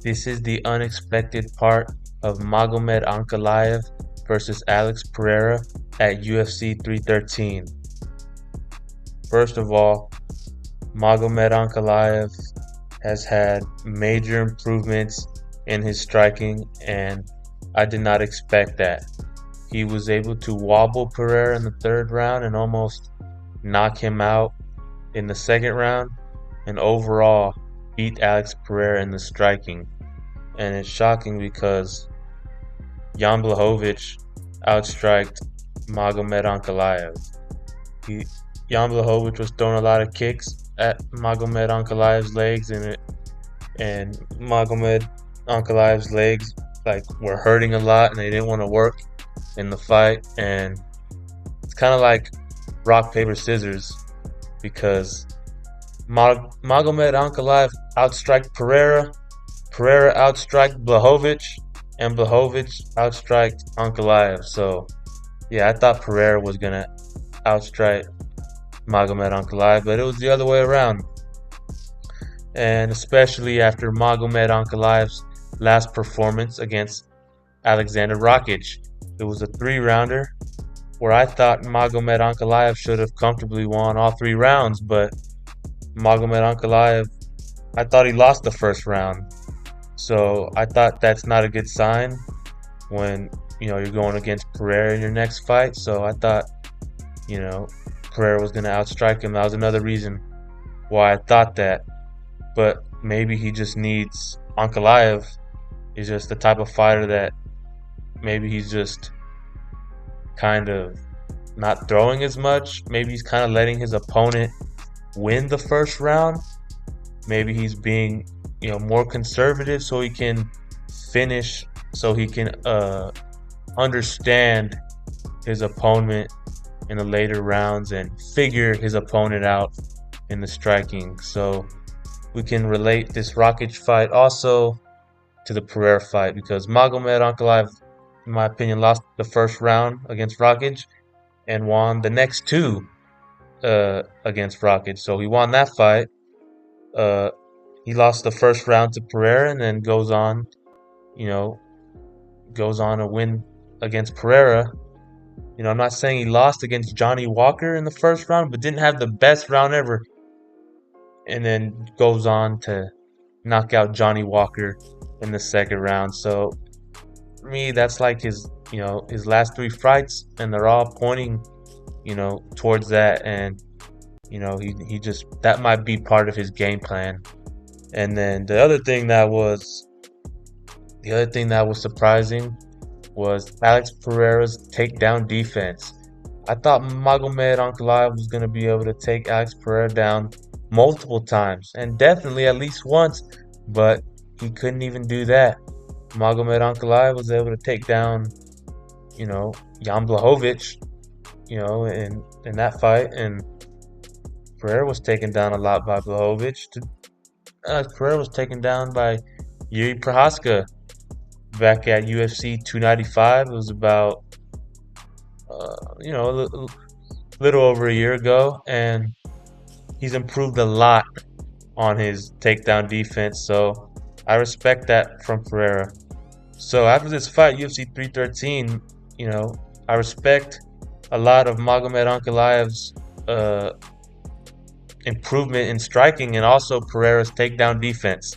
This is the unexpected part of Magomed Ankalaev versus Alex Pereira at UFC 313. First of all, Magomed Ankalaev has had major improvements in his striking, and I did not expect that. He was able to wobble Pereira in the third round and almost knock him out in the second round, and overall beat Alex Pereira in the striking. And it's shocking because Jan Blachowicz outstriked Magomed Ankalaev. Jan Blachowicz was throwing a lot of kicks at Magomed Ankalaev's legs, and Magomed Ankalaev's legs were hurting a lot, and they didn't want to work in the fight. And it's kind of like rock paper scissors because Magomed Ankalaev outstriked Pereira, Pereira outstriked Blachowicz, and Blachowicz outstriked Ankalaev. So yeah, I thought Pereira was gonna outstrike Magomed Ankalaev, but it was the other way around. And especially after Magomed Ankalaev's last performance against Alexander Rakic. It was a 3-rounder where I thought Magomed Ankalaev should have comfortably won all 3 rounds, but Magomed Ankalaev, I thought he lost the first round. So I thought that's not a good sign when you're going against Pereira in your next fight. So I thought Pereira was going to outstrike him. That was another reason why I thought that. But maybe he just needs Ankalaev is just the type of fighter that maybe he's just kind of not throwing as much. Maybe he's kind of letting his opponent win the first round. Maybe he's being more conservative so he can finish, so he can understand his opponent in the later rounds and figure his opponent out in the striking. So we can relate this Rakic fight also to the Pereira fight because Magomed Ankalaev, in my opinion, lost the first round against Rakic and won the next 2 against Rakic. So he won that fight. He lost the first round to Pereira and then goes on to win against Pereira. I'm not saying he lost against Johnny Walker in the first round, but didn't have the best round ever. And then goes on to knock out Johnny Walker in the second round. So for me, that's like his last 3 fights, and they're all pointing, towards that. And he just, that might be part of his game plan. And then the other thing that was surprising was Alex Pereira's takedown defense. I thought Magomed Ankalaev was going to be able to take Alex Pereira down multiple times, and definitely at least once, but he couldn't even do that. Magomed Ankalaev was able to take down, Jan Blachowicz, in that fight, and Pereira was taken down a lot by Blachowicz. Pereira was taken down by Yuri Prochazka back at UFC 295. It was about, a little over a year ago, and he's improved a lot on his takedown defense. So I respect that from Pereira. So after this fight, UFC 313, I respect a lot of Magomed Ankalaev's improvement in striking and also Pereira's takedown defense.